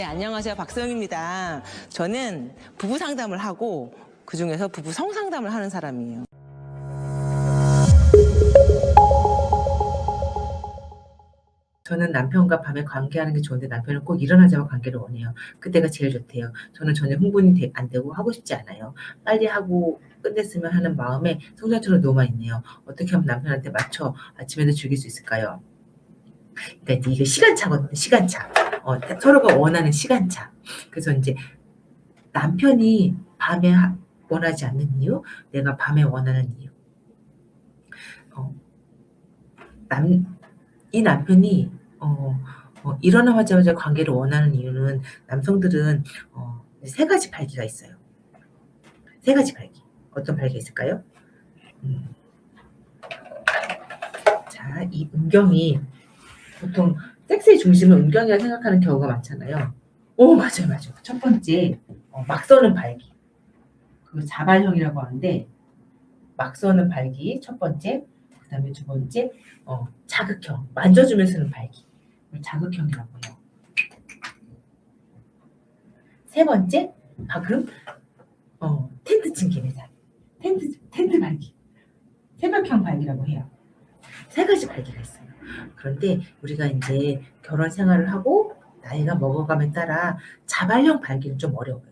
네, 안녕하세요. 박소영입니다. 저는 부부 상담을 하고 그중에서 부부 성상담을 하는 사람이에요. 저는 남편과 밤에 관계하는 게 좋은데 남편은 꼭 일어나자마자 관계를 원해요. 그때가 제일 좋대요. 저는 전혀 흥분이 안 되고 하고 싶지 않아요. 빨리 하고 끝냈으면 하는 마음에 성장처럼 녹아있네요. 어떻게 하면 남편한테 맞춰 아침에도 즐길 수 있을까요? 그러니까 이게 시간차거든요. 시간차. 서로가 원하는 시간차. 그래서 이제 남편이 밤에 원하지 않는 이유, 내가 밤에 원하는 이유. 이 남편이 일어나자마자 관계를 원하는 이유는 남성들은 세 가지 발기가 있어요. 세 가지 발기. 어떤 발기가 있을까요? 자, 이 음경이 보통 섹스의 중심을 음경이라 생각하는 경우가 많잖아요. 맞아요. 첫 번째, 막 서는 발기. 그 자발형이라고 하는데, 막 서는 발기, 첫 번째. 그 다음에 두 번째, 자극형. 만져주면서 는 발기. 자극형이라고 해요. 세 번째, 방금, 텐트 친 김에 텐트 발기. 새벽형 발기라고 해요. 세 가지 발기가 있어요. 그런데 우리가 이제 결혼 생활을 하고 나이가 먹어감에 따라 자발형 발기는 좀 어려워요.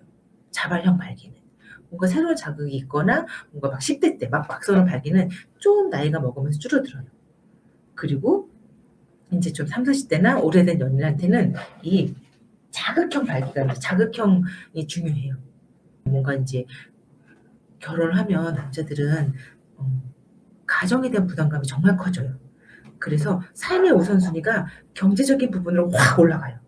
자발형 발기는. 뭔가 새로운 자극이 있거나 뭔가 막 10대 때 막 서는 발기는 좀 나이가 먹으면서 줄어들어요. 그리고 이제 좀 30, 40대나 오래된 연인한테는 이 자극형 발기가 자극형이 중요해요. 뭔가 이제 결혼을 하면 남자들은 가정에 대한 부담감이 정말 커져요. 그래서 삶의 우선순위가 경제적인 부분으로 확 올라가요.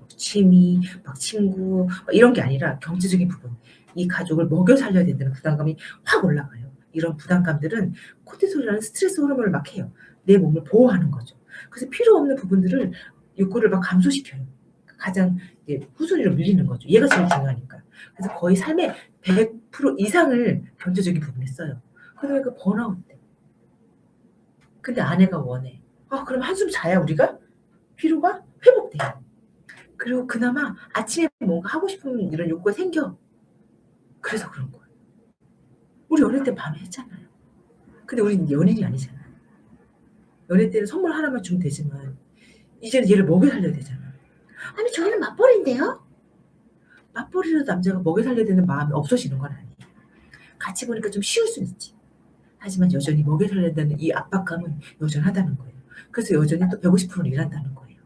취미, 막 친구 막 이런 게 아니라 경제적인 부분. 이 가족을 먹여 살려야 된다는 부담감이 확 올라가요. 이런 부담감들은 코티솔이라는 스트레스 호르몬을 막 해요. 내 몸을 보호하는 거죠. 그래서 필요 없는 부분들을 욕구를 막 감소시켜요. 가장 후순위로 밀리는 거죠. 얘가 제일 중요하니까. 그래서 거의 삶의 100% 이상을 경제적인 부분에 써요. 그러니까 번아웃 돼. 근데 아내가 원해. 그럼 한숨 자야 우리가? 피로가 회복돼요. 그리고 그나마 아침에 뭔가 하고 싶은 이런 욕구가 생겨. 그래서 그런 거예요. 우리 어릴 때 밤에 했잖아요. 근데 우리는 연인이 아니잖아요. 연애 때는 선물 하나만 주면 되지만 이제는 얘를 먹여 살려야 되잖아. 아니 저희는 맞벌이인데요? 맞벌이라도 남자가 먹여 살려야 되는 마음이 없어지는 건 아니에요. 같이 보니까 좀 쉬울 수는 있지. 하지만 여전히 먹여 살려야 되는 이 압박감은 여전하다는 거예요. 그래서 여전히 또 150%는 일한다는 거예요.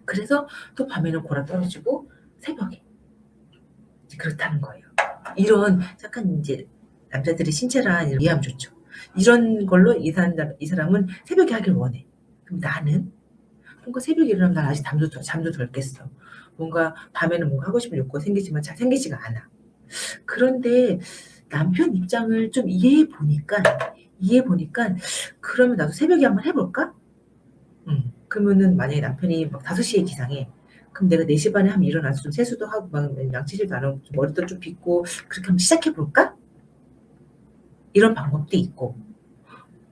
그래서 또 밤에는 골아 떨어지고 새벽에 그렇다는 거예요. 이런 약간 이제 남자들이 신체랑 이해하면 좋죠. 이런 걸로 이 사람은 새벽에 하길 원해. 그럼 나는 뭔가 새벽에 일어나면 난 아직 잠도 덜 깼어. 뭔가 밤에는 뭔가 하고 싶은 욕구가 생기지만 잘 생기지가 않아. 그런데 남편 입장을 좀 이해해 보니까 그러면 나도 새벽에 한번 해볼까? 그러면은 만약에 남편이 막 5시에 기상해. 그럼 내가 4시 반에 한번 일어나서 좀 세수도 하고 막 양치질도 안 하고 머리도 좀 빗고 그렇게 한번 시작해 볼까? 이런 방법도 있고.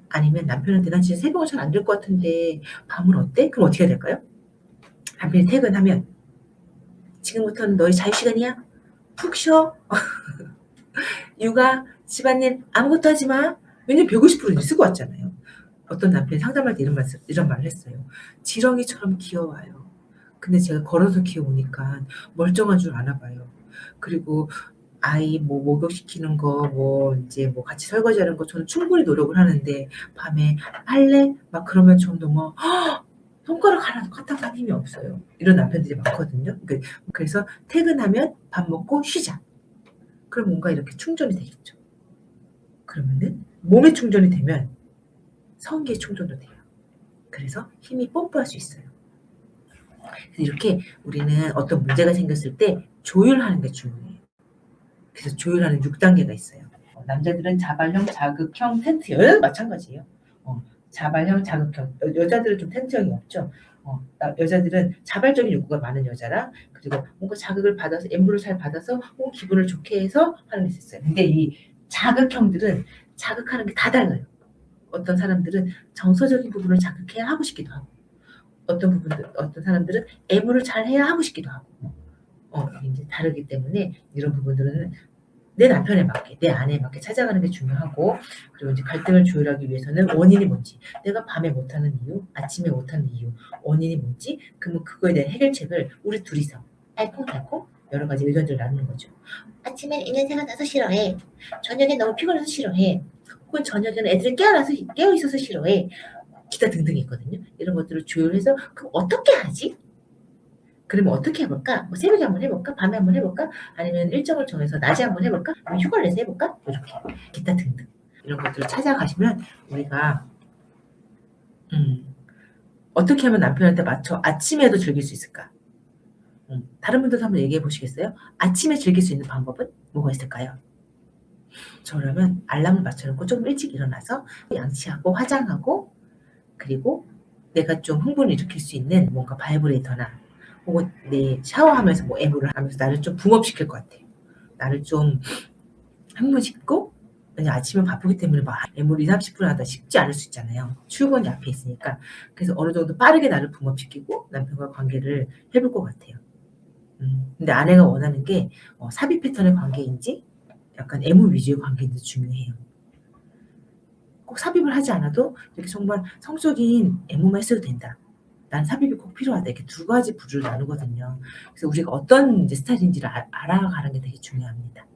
아니면 남편한테 난 진짜 새벽은 잘 안 될 것 같은데 밤은 어때? 그럼 어떻게 해야 될까요? 남편이 퇴근하면 지금부터는 너의 자유시간이야. 푹 쉬어. 육아, 집안일 아무것도 하지 마. 왜냐면 150%는 쓰고 왔잖아요. 어떤 남편이 상담할 때 이런 말을 했어요. 지렁이처럼 귀여워요. 근데 제가 걸어서 키워보니까 멀쩡한 줄 아나 봐요. 그리고 아이 목욕시키는 거 이제 같이 설거지하는 거 저는 충분히 노력을 하는데 밤에 할래? 막 그러면 좀 너무 손가락 하나도 까딱한 힘이 없어요. 이런 남편들이 많거든요. 그래서 퇴근하면 밥 먹고 쉬자. 그럼 뭔가 이렇게 충전이 되겠죠. 그러면은 몸에 충전이 되면 성기에 충전도 돼요. 그래서 힘이 뽐뿌할 수 있어요. 그래서 이렇게 우리는 어떤 문제가 생겼을 때 조율하는 게 중요해요. 그래서 조율하는 6단계가 있어요. 남자들은 자발형, 자극형, 텐트형. 여자도 마찬가지예요. 자발형, 자극형. 여자들은 좀 텐트형이 없죠. 여자들은 자발적인 욕구가 많은 여자랑 그리고 뭔가 자극을 받아서 엠브를 잘 받아서 기분을 좋게 해서 하는 게 있어요. 근데 이 자극형들은 자극하는 게 다 달라요. 어떤 사람들은 정서적인 부분을 자극해야 하고 싶기도 하고 어떤 사람들은 애무를 잘 해야 하고 싶기도 하고, 이제 다르기 때문에 이런 부분들은 내 남편에 맞게, 내 아내에 맞게 찾아가는 게 중요하고, 그리고 이제 갈등을 조율하기 위해서는 원인이 뭔지, 내가 밤에 못하는 이유, 아침에 못하는 이유, 원인이 뭔지, 그러면 그거에 대한 해결책을 우리 둘이서 알콩달콩 여러 가지 의견들을 나누는 거죠. 아침엔 이년새가 나서 싫어해. 저녁엔 너무 피곤해서 싫어해. 혹은 저녁에는 애들이 깨어있어서 싫어해. 기타 등등이 있거든요. 이런 것들을 조율해서 그럼 어떻게 하지? 그러면 어떻게 해볼까? 뭐 새벽에 한번 해볼까? 밤에 한번 해볼까? 아니면 일정을 정해서 낮에 한번 해볼까? 아니면 휴가를 내서 해볼까? 이렇게 기타 등등 이런 것들을 찾아가시면 우리가 어떻게 하면 남편한테 맞춰 아침에도 즐길 수 있을까? 다른 분들도 한번 얘기해 보시겠어요? 아침에 즐길 수 있는 방법은 뭐가 있을까요? 저라면 알람을 맞춰놓고 조금 일찍 일어나서 양치하고 화장하고, 그리고 내가 좀 흥분을 일으킬 수 있는 뭔가 바이브레이터나 혹은 내 샤워하면서 뭐 애무를 하면서 나를 좀 붐업시킬 것 같아요. 나를 좀 흥분시키고, 왜냐면 아침에 바쁘기 때문에 막 애무를 20-30분 하다 쉽지 않을 수 있잖아요. 출근이 앞에 있으니까. 그래서 어느 정도 빠르게 나를 붐업시키고 남편과 관계를 해볼 것 같아요. 근데 아내가 원하는 게 삽입 패턴의 관계인지 약간 애무 위주의 관계인지 중요해요. 꼭 삽입을 하지 않아도 이렇게 정말 성적인 애무만 있어도 된다. 난 삽입이 꼭 필요하다. 이렇게 두 가지 부류를 나누거든요. 그래서 우리가 어떤 이제 스타일인지를 알아가는 게 되게 중요합니다.